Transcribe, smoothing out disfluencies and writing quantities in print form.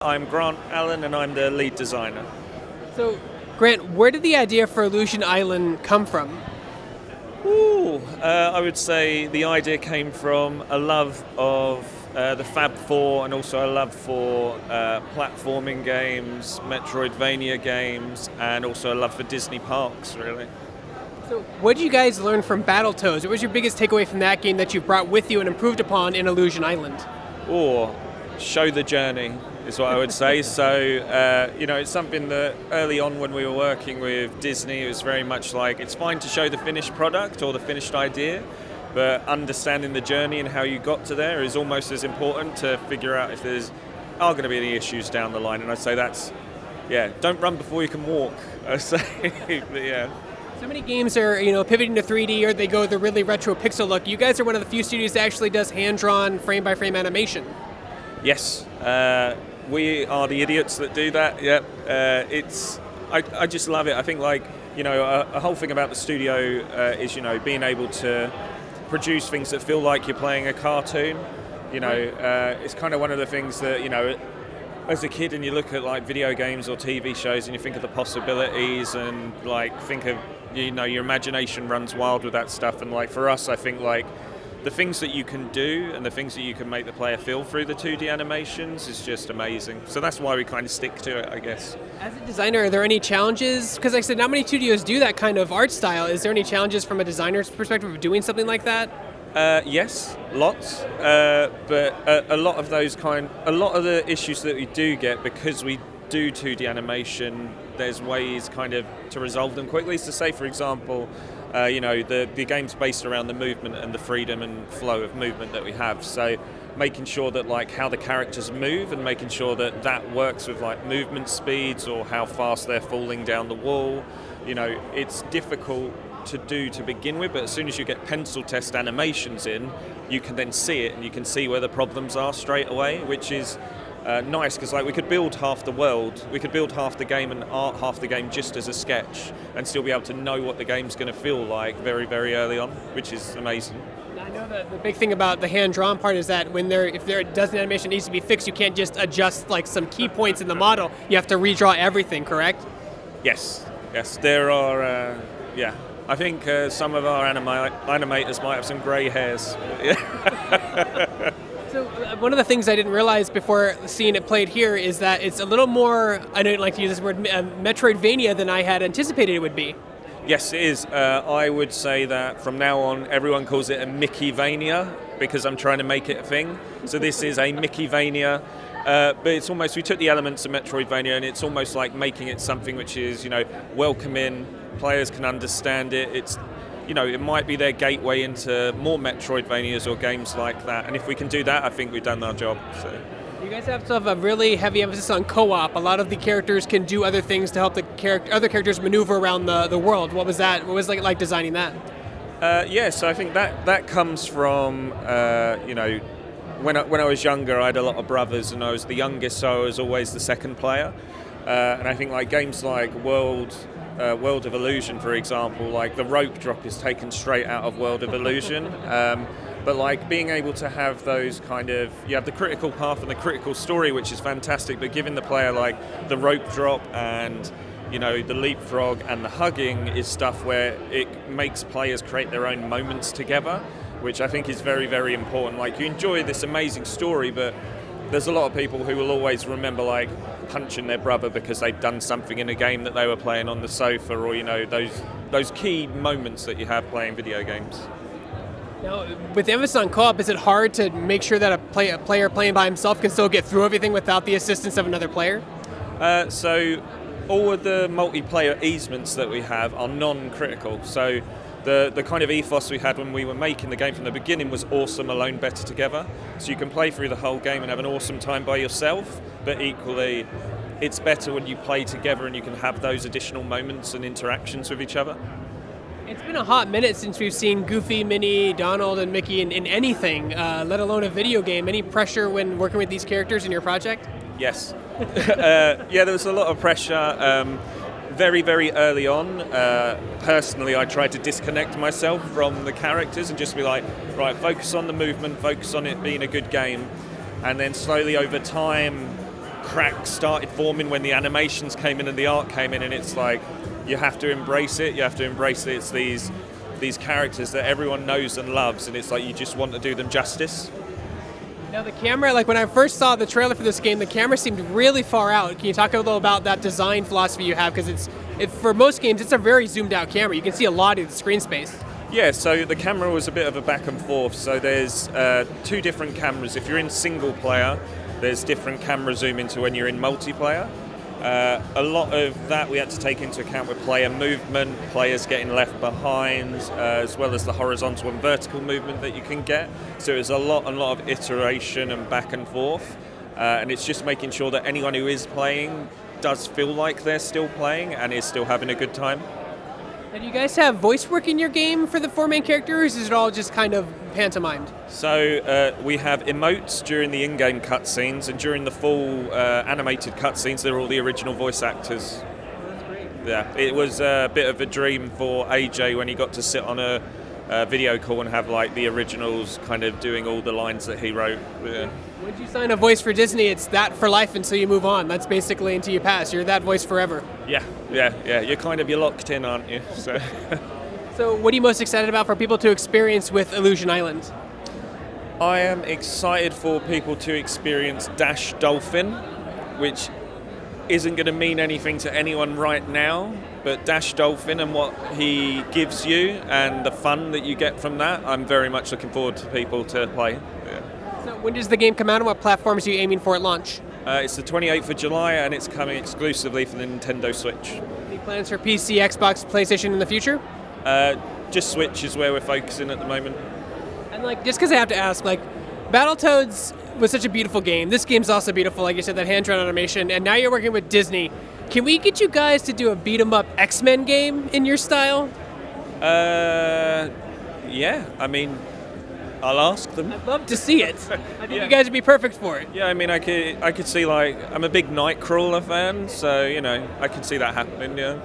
I'm Grant Allen, and I'm the lead designer. So, Grant, where did the idea for Illusion Island come from? I would say the idea came from a love of the Fab Four, and also a love for platforming games, Metroidvania games, and also a love for Disney parks, really. So, what did you guys learn from Battletoads? What was your biggest takeaway from that game that you've brought with you and improved upon in Illusion Island? Show the journey is what I would say. So, it's something that early on when we were working with Disney, it was very much like, it's fine to show the finished product or the finished idea, but understanding the journey and how you got to there is almost as important to figure out if there's are going to be any issues down the line. And I'd say don't run before you can walk, I say. But, yeah. So many games are, pivoting to 3D, or they go the really retro pixel look. You guys are one of the few studios that actually does hand-drawn, frame-by-frame animation. Yes, we are the idiots that do that. Yep, I just love it. I think a whole thing about the studio is being able to produce things that feel like you're playing a cartoon. It's kind of one of the things that as a kid, and you look at like video games or TV shows, and you think of the possibilities, and think of your imagination runs wild with that stuff. And for us, I think the things that you can do and the things that you can make the player feel through the 2D animations is just amazing. So that's why we kind of stick to it, I guess. As a designer, are there any challenges? Because like I said, not many studios do that kind of art style. Is there any challenges from a designer's perspective of doing something like that? Yes, lots. But a lot of the issues that we do get, because we do 2D animation, there's ways kind of to resolve them quickly. So say, for example, the game's based around the movement and the freedom and flow of movement that we have. So making sure that how the characters move and making sure that works with movement speeds or how fast they're falling down the wall. It's difficult to do to begin with, but as soon as you get pencil test animations in, you can then see it and you can see where the problems are straight away, which is nice, because we could build half the world, we could build half the game and art half the game just as a sketch and still be able to know what the game's going to feel like very, very early on, which is amazing. I know that the big thing about the hand-drawn part is that if there does an animation that needs to be fixed, you can't just adjust some key points in the model. You have to redraw everything, correct? Yes, there are, I think some of our animators might have some grey hairs. So one of the things I didn't realize before seeing it played here is that it's a little more, I don't like to use this word, Metroidvania than I had anticipated it would be. Yes, it is. I would say that from now on, everyone calls it a Mickeyvania because I'm trying to make it a thing. So this is a Mickeyvania, but it's almost, we took the elements of Metroidvania and it's almost like making it something which is, welcoming, players can understand it. It's, it might be their gateway into more Metroidvanias or games like that. And if we can do that, I think we've done our job. So. You guys have to have a really heavy emphasis on co-op. A lot of the characters can do other things to help the other characters maneuver around the world. What was that? What was it like designing that? So I think that comes from, when I was younger, I had a lot of brothers and I was the youngest, so I was always the second player. And I think games like World of Illusion, for example, the rope drop is taken straight out of World of Illusion. But being able to have those kind of, you have the critical path and the critical story, which is fantastic, but giving the player the rope drop and the leapfrog and the hugging is stuff where it makes players create their own moments together, which I think is very, very important. You enjoy this amazing story, but there's a lot of people who will always remember punching their brother because they've done something in a game that they were playing on the sofa, or those key moments that you have playing video games. Now, with emphasis on co-op, is it hard to make sure that a player playing by himself can still get through everything without the assistance of another player? So all of the multiplayer easements that we have are non-critical. So the kind of ethos we had when we were making the game from the beginning was awesome alone, better together. So you can play through the whole game and have an awesome time by yourself, but equally it's better when you play together and you can have those additional moments and interactions with each other. It's been a hot minute since we've seen Goofy, Minnie, Donald, and Mickey in anything, let alone a video game. Any pressure when working with these characters in your project? Yes. There was a lot of pressure. Very, very early on, personally, I tried to disconnect myself from the characters and just be right, focus on the movement, focus on it being a good game. And then slowly over time, cracks started forming when the animations came in and the art came in, and it's like you have to embrace it. You have to embrace it. It's these characters that everyone knows and loves, and it's like you just want to do them justice. Now the camera, like when I first saw the trailer for this game, the camera seemed really far out. Can you talk a little about that design philosophy you have? Because for most games, it's a very zoomed out camera. You can see a lot of the screen space. Yeah, so the camera was a bit of a back and forth. So there's 2 different cameras. If you're in single player, there's different camera zoom into when you're in multiplayer. A lot of that we had to take into account with player movement, players getting left behind, as well as the horizontal and vertical movement that you can get. So it's a lot of iteration and back and forth. And it's just making sure that anyone who is playing does feel like they're still playing and is still having a good time. And do you guys have voice work in your game for the 4 main characters, or is it all just kind of pantomimed? So we have emotes during the in-game cutscenes, and during the full animated cutscenes, they're all the original voice actors. Oh, that's great. Yeah, it was a bit of a dream for AJ when he got to sit on a video call and have like the originals kind of doing all the lines that he wrote. Yeah. Once you sign a voice for Disney, it's that for life until you move on. That's basically until you pass. You're that voice forever. Yeah. You're locked in, aren't you? So. So what are you most excited about for people to experience with Illusion Island? I am excited for people to experience Dash Dolphin, which isn't going to mean anything to anyone right now, but Dash Dolphin and what he gives you and the fun that you get from that, I'm very much looking forward to people to play. Yeah. So when does the game come out, and what platforms are you aiming for at launch? It's the 28th of July, and it's coming exclusively for the Nintendo Switch. Any plans for PC, Xbox, PlayStation in the future? Just Switch is where we're focusing at the moment. And like, just because I have to ask, like, Battletoads was such a beautiful game. This game's also beautiful, like you said, that hand-drawn animation, and now you're working with Disney. Can we get you guys to do a beat-em-up X-Men game in your style? Yeah, I mean, I'll ask them. I'd love to see it. I think you guys would be perfect for it. Yeah, I mean, I could see, like, I'm a big Nightcrawler fan, so, you know, I could see that happening, yeah.